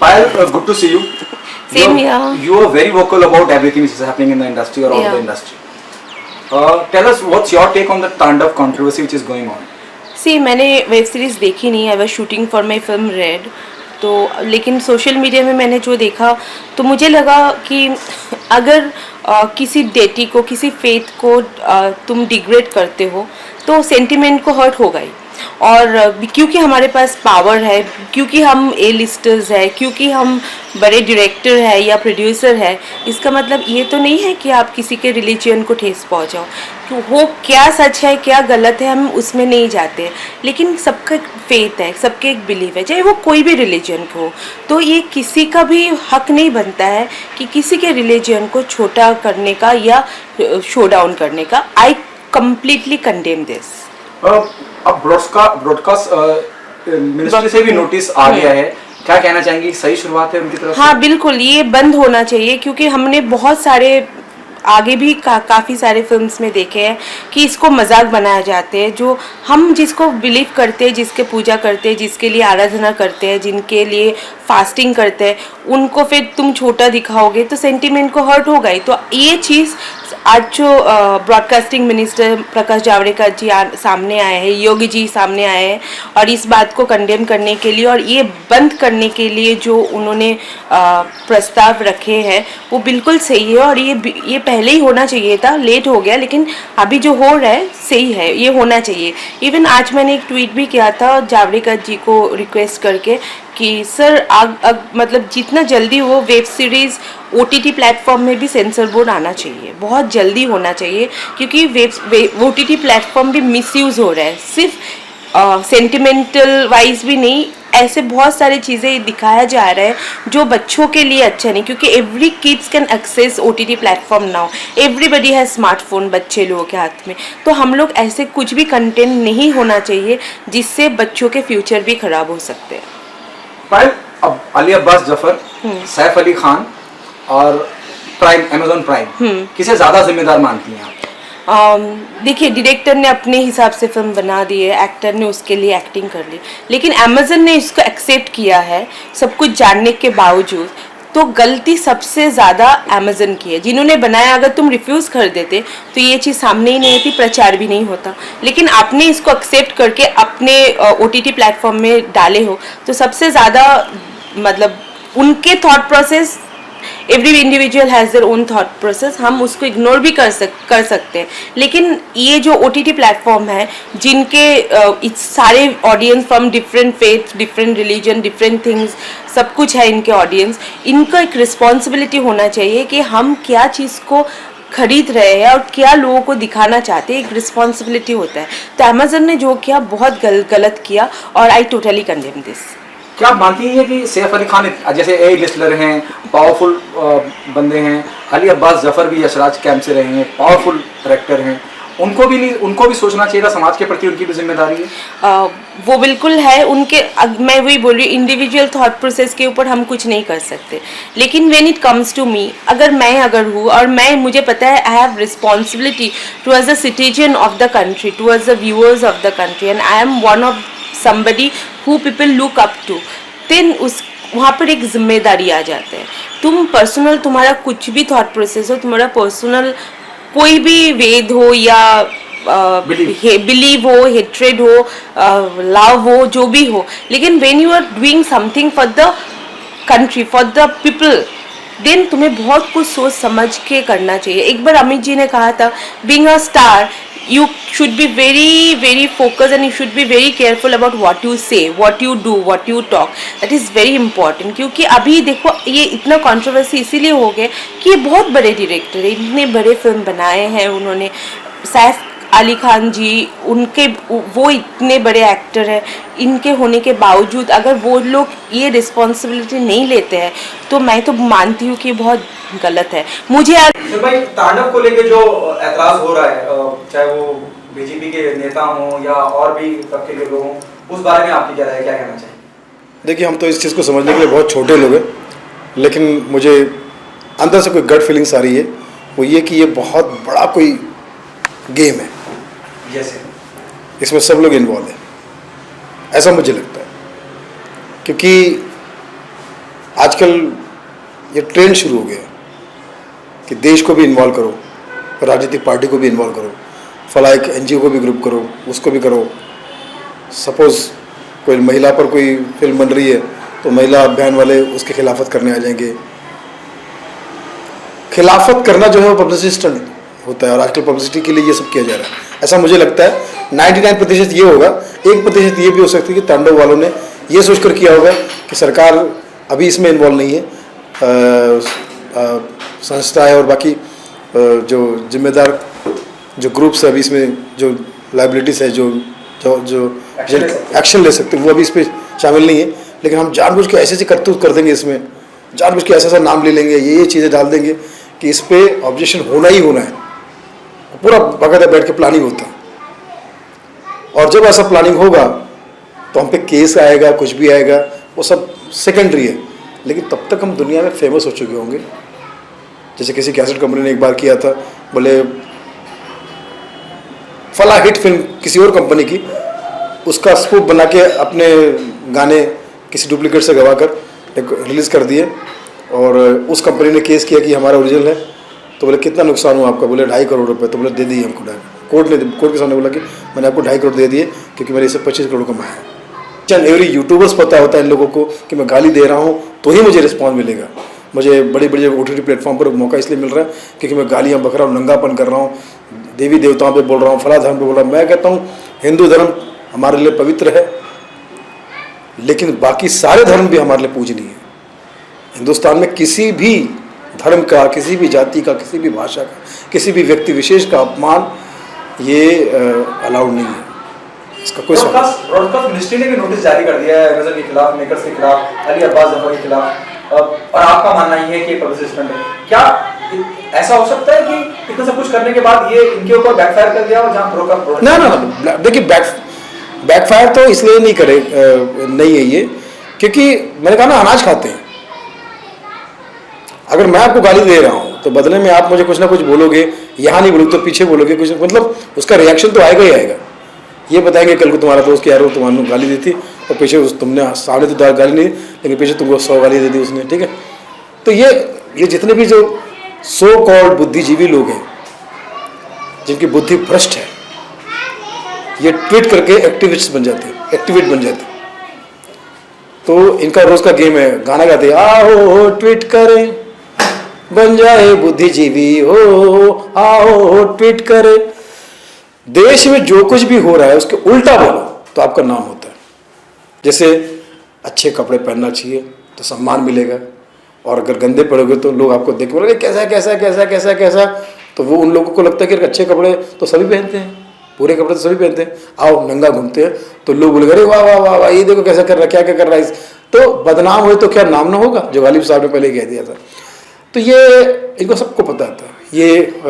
Payal, good to see you. Same here. You are very vocal about everything which is happening in the industry or out of the industry. Tell us what's your take on the Tandav controversy which is going on. सी मैंने web series देखी नहीं, I was shooting for my film red, तो लेकिन social media में मैंने जो देखा तो मुझे लगा कि अगर किसी डेटी को, किसी फेथ को तुम डिग्रेड करते हो तो सेंटिमेंट को हर्ट होगा ही। और क्योंकि हमारे पास पावर है, क्योंकि हम ए लिस्टर्स है, क्योंकि हम बड़े डायरेक्टर है या प्रोड्यूसर है, इसका मतलब ये तो नहीं है कि आप किसी के रिलीजन को ठेस पहुंचाओ। तो वो क्या सच है क्या गलत है हम उसमें नहीं जाते, लेकिन सबका एक फेथ है, सबके एक बिलीव है, चाहे वो कोई भी रिलीजन को हो। तो ये किसी का भी हक नहीं बनता है कि किसी के रिलीजन को छोटा करने का या शो डाउन करने का। I completely condemn this. अब ब्रॉडकास्ट मिनिस्ट्री से भी नोटिस आ गया है, क्या कहना चाहेंगी? सही शुरुआत है उनकी तरफ से? हाँ बिल्कुल, ये बंद होना चाहिए क्योंकि हमने बहुत सारे आगे भी काफ़ी सारे फिल्म्स में देखे हैं कि इसको मजाक बनाया जाते हैं। जो हम जिसको बिलीव करते हैं, जिसके पूजा करते हैं, जिसके लिए आराधना करते हैं, जिनके लिए फास्टिंग करते हैं, उनको फिर तुम छोटा दिखाओगे तो सेंटिमेंट को हर्ट होगा ही। तो ये चीज़ आज जो ब्रॉडकास्टिंग मिनिस्टर प्रकाश जावड़ेकर जी सामने आए हैं, योगी जी सामने आए हैं और इस बात को कंडेम करने के लिए और ये बंद करने के लिए जो उन्होंने प्रस्ताव रखे हैं वो बिल्कुल सही है। और ये पहले ही होना चाहिए था, लेट हो गया, लेकिन अभी जो हो रहा है सही है, ये होना चाहिए। इवन आज मैंने एक ट्वीट भी किया था जावड़ेकर जी को रिक्वेस्ट करके कि सर मतलब जितना जल्दी हो वेब सीरीज़ OTT प्लेटफॉर्म में भी सेंसर बोर्ड आना चाहिए, बहुत जल्दी होना चाहिए क्योंकि OTT प्लेटफॉर्म भी मिसयूज़ हो रहा है। सिर्फ सेंटिमेंटल वाइज भी नहीं, ऐसे बहुत सारी चीज़ें दिखाया जा रहा है जो बच्चों के लिए अच्छा नहीं, क्योंकि every kids can access OTT platform now, everybody है स्मार्टफोन बच्चे लोगों के हाथ में। तो हम लोग ऐसे कुछ भी कंटेंट नहीं होना चाहिए जिससे बच्चों के फ्यूचर भी ख़राब हो सकते हैं। पायल, अब अली अब्बास जफर, सैफ अली खान और प्राइम, अमेज़न प्राइम, किसे ज़्यादा जिम्मेदार मानती हैं आप? देखिए, डायरेक्टर ने अपने हिसाब से फिल्म बना दी है, एक्टर ने उसके लिए एक्टिंग कर ली, लेकिन अमेज़न ने इसको एक्सेप्ट किया है सब कुछ जानने के बावजूद। तो गलती सबसे ज़्यादा अमेज़न की है, जिन्होंने बनाया। अगर तुम रिफ्यूज़ कर देते तो ये चीज़ सामने ही नहीं आती, प्रचार भी नहीं होता, लेकिन आपने इसको एक्सेप्ट करके अपने OTT प्लेटफॉर्म में डाले हो, तो सबसे ज़्यादा मतलब उनके thought process, every individual has their own thought process, हम उसको इग्नोर भी कर सकते हैं। लेकिन ये जो OTT प्लेटफॉर्म है जिनके सारे audience from different faith, different religion, different things, सब कुछ है इनके ऑडियंस, इनका एक रिस्पॉन्सिबिलिटी होना चाहिए कि हम क्या चीज़ को खरीद रहे हैं और क्या लोगों को दिखाना चाहते हैं, एक रिस्पॉन्सिबिलिटी होता है। तो अमेज़न ने जो किया बहुत गलत किया और आई टोटली कंडेम दिस। क्या आप मानती हैं कि सैफ अली खान जैसे ए लिस्टलर हैं, पावरफुल बंदे हैं, अली अब्बास जफर भी यशराज कैंप से रहे हैं, पावरफुल डायरेक्टर हैं, उनको भी सोचना चाहिए था समाज के प्रति, उनकी भी जिम्मेदारी है? वो बिल्कुल है उनके। मैं वही बोल रही हूँ, इंडिविजुअल थॉट प्रोसेस के ऊपर हम कुछ नहीं कर सकते, लेकिन when it comes to me, अगर हूँ और मुझे पता है I have responsibility towards the citizen of the country, towards the viewers of the country, and I am one of somebody who people look up to, then वहाँ पर एक जिम्मेदारी आ जाता है। तुम पर्सनल, तुम्हारा कुछ भी थॉट प्रोसेस हो, तुम्हारा पर्सनल कोई भी वेद हो या बिलीव हो, हेट्रेड हो, लव हो, जो भी हो, लेकिन when you are doing something for the country, for the people, then तुम्हें बहुत कुछ सोच समझ के करना चाहिए। एक बार अमित जी ने कहा था, being a star you should be very focused and you should be very careful about what you say, what you do, what you talk. That is very important, क्योंकि अभी देखो ये इतना कंट्रोवर्सी इसीलिए हो गया कि ये बहुत बड़े डायरेक्टर हैं, इतने बड़े फिल्म बनाए हैं उन्होंने। सैफ अली खान जी, उनके वो इतने बड़े एक्टर हैं, इनके होने के बावजूद अगर वो लोग ये रिस्पॉन्सिबिलिटी नहीं लेते हैं तो मैं तो मानती हूँ कि बहुत गलत है। मुझे भाई तांडव को लेके जो ऐतराज हो रहा है, चाहे वो बीजेपी के नेता हों या और भी तबके के लोग हों, उस बारे में आपकी क्या राय है, क्या कहना चाहिए? देखिए, हम तो इस चीज़ को समझने के लिए बहुत छोटे लोग हैं, लेकिन मुझे अंदर से कोई गट फीलिंग्स आ रही है, वो ये कि ये बहुत बड़ा कोई गेम है, जैसे इसमें सब लोग इन्वॉल्व हैं, ऐसा मुझे लगता है। क्योंकि आजकल ये ट्रेंड शुरू हो गया कि देश को भी इन्वॉल्व करो, राजनीतिक पार्टी को भी इन्वॉल्व करो, फला एक NGO को भी ग्रुप करो, उसको भी करो। सपोज़ कोई महिला पर कोई फिल्म बन रही है तो महिला अभियान वाले उसके खिलाफत करने आ जाएंगे। खिलाफत करना जो है वो पब्लिसिटी स्टंट होता है और आजकल पब्लिसिटी के लिए ये सब किया जा रहा है। ऐसा मुझे लगता है 99% ये होगा, 1% ये भी हो सकती है कि तांडव वालों ने ये सोचकर किया होगा कि सरकार अभी इसमें इन्वॉल्व नहीं है, संस्थाएं और बाकी जो जिम्मेदार जो ग्रुप्स है अभी इसमें जो लाइबिलिटीज़ है जो जो जो एक्शन ले सकते हैं वो अभी इस पर शामिल नहीं है। लेकिन हम जानबूझ के ऐसे करतूत कर देंगे, इसमें जानबूझ के ऐसा नाम ले लेंगे, ये चीज़ें डाल देंगे कि इस पर ऑब्जेक्शन होना ही होना है। पूरा बाकायदा बैठ के प्लानिंग होता है और जब ऐसा प्लानिंग होगा तो हम पे केस आएगा, कुछ भी आएगा, वो सब सेकेंडरी है। लेकिन तब तक हम दुनिया में फेमस हो चुके होंगे। जैसे किसी कैसेट कंपनी ने एक बार किया था, बोले फला हिट फिल्म किसी और कंपनी की, उसका स्पूफ बना के अपने गाने किसी डुप्लीकेट से गवा कर रिलीज़ कर दिए और उस कंपनी ने केस किया कि हमारा ओरिजिनल है। तो बोले कितना नुकसान हुआ आपका? बोले 2.5 करोड़ रुपए। तो बोले दे दिए हमको 2.5। कोर्ट के सामने बोला कि मैंने आपको 2.5 करोड़ दे दिए क्योंकि मैंने इससे 25 करोड़ कमाया है। चल एवरी यूट्यूबर्स पता होता है इन लोगों को कि मैं गाली दे रहा हूँ तो ही मुझे रिस्पॉन्स मिलेगा। मुझे बड़े बड़े OTT प्लेटफॉर्म पर मौका इसलिए मिल रहा है क्योंकि मैं गालियाँ बक रहा हूँ, नंगापन कर रहा हूँ, देवी देवताओं पे बोल रहा हूँ, फला धर्म पे बोल रहा हूँ। मैं कहता हूँ हिंदू धर्म हमारे लिए पवित्र है, लेकिन बाकी सारे धर्म भी हमारे लिए पूजनीय है। हिंदुस्तान में किसी भी धर्म का, किसी भी जाति का, किसी भी भाषा का, किसी भी व्यक्ति विशेष का अपमान ये अलाउड नहीं है। इसका कोई ब्रॉडकास्ट मिनिस्ट्री ने भी नोटिस जारी कर दिया है अमेज़न के खिलाफ, मेकर्स के खिलाफ, अली अब्बास जफर के खिलाफ, और आपका मानना ये है कि पब्लिसिटी स्टंट है। क्या ऐसा हो सकता है कि इतना सब कुछ करने के बाद ये इनके ऊपर बैकफायर कर दिया हो? जहाँ ना देखिए, बैकफायर तो इसलिए नहीं करे नहीं है ये, क्योंकि मैंने कहा ना अनाज खाते हैं। अगर मैं आपको गाली दे रहा हूँ तो बदले में आप मुझे कुछ ना कुछ बोलोगे, यहाँ नहीं बोलोगे तो पीछे बोलोगे कुछ, मतलब उसका रिएक्शन तो आएगा ही आएगा। ये बताएंगे कल को तुम्हारा दोस्त कह रहा हो तुम्हारे गाली दी थी और पीछे तुमने सामने तो गाली नहीं लेकिन पीछे तुमको 100 गाली दे दी उसने, ठीक है। तो ये जितने भी जो सो कॉल्ड बुद्धिजीवी लोग हैं जिनकी बुद्धि भ्रष्ट है, ये ट्वीट करके एक्टिविस्ट बन जाते हैं, एक्टिवेट बन जाते हैं। तो इनका रोज का गेम है, गाना गाते आओ ट्वीट करें बन जाए बुद्धिजीवी हो, आओ ट्वीट करें। देश में जो कुछ भी हो रहा है उसके उल्टा बोलो तो आपका नाम होता है। जैसे अच्छे कपड़े पहनना चाहिए तो सम्मान मिलेगा, और अगर गंदे पड़ोगे तो लोग आपको देख के बोलेंगे कैसा कैसा कैसा कैसा कैसा। तो वो उन लोगों को लगता है कि अच्छे कपड़े तो सभी पहनते हैं, पूरे कपड़े तो सभी पहनते हैं, आओ नंगा घूमते हैं तो लोग बोलेंगे अरे वाह वाह वाह वाह ये देखो कैसा कर रहा है, क्या क्या कर रहा है। तो बदनाम हुए तो क्या नाम ना होगा, जो गालिब साहब ने पहले कह दिया था। तो ये इनको सबको पता था। ये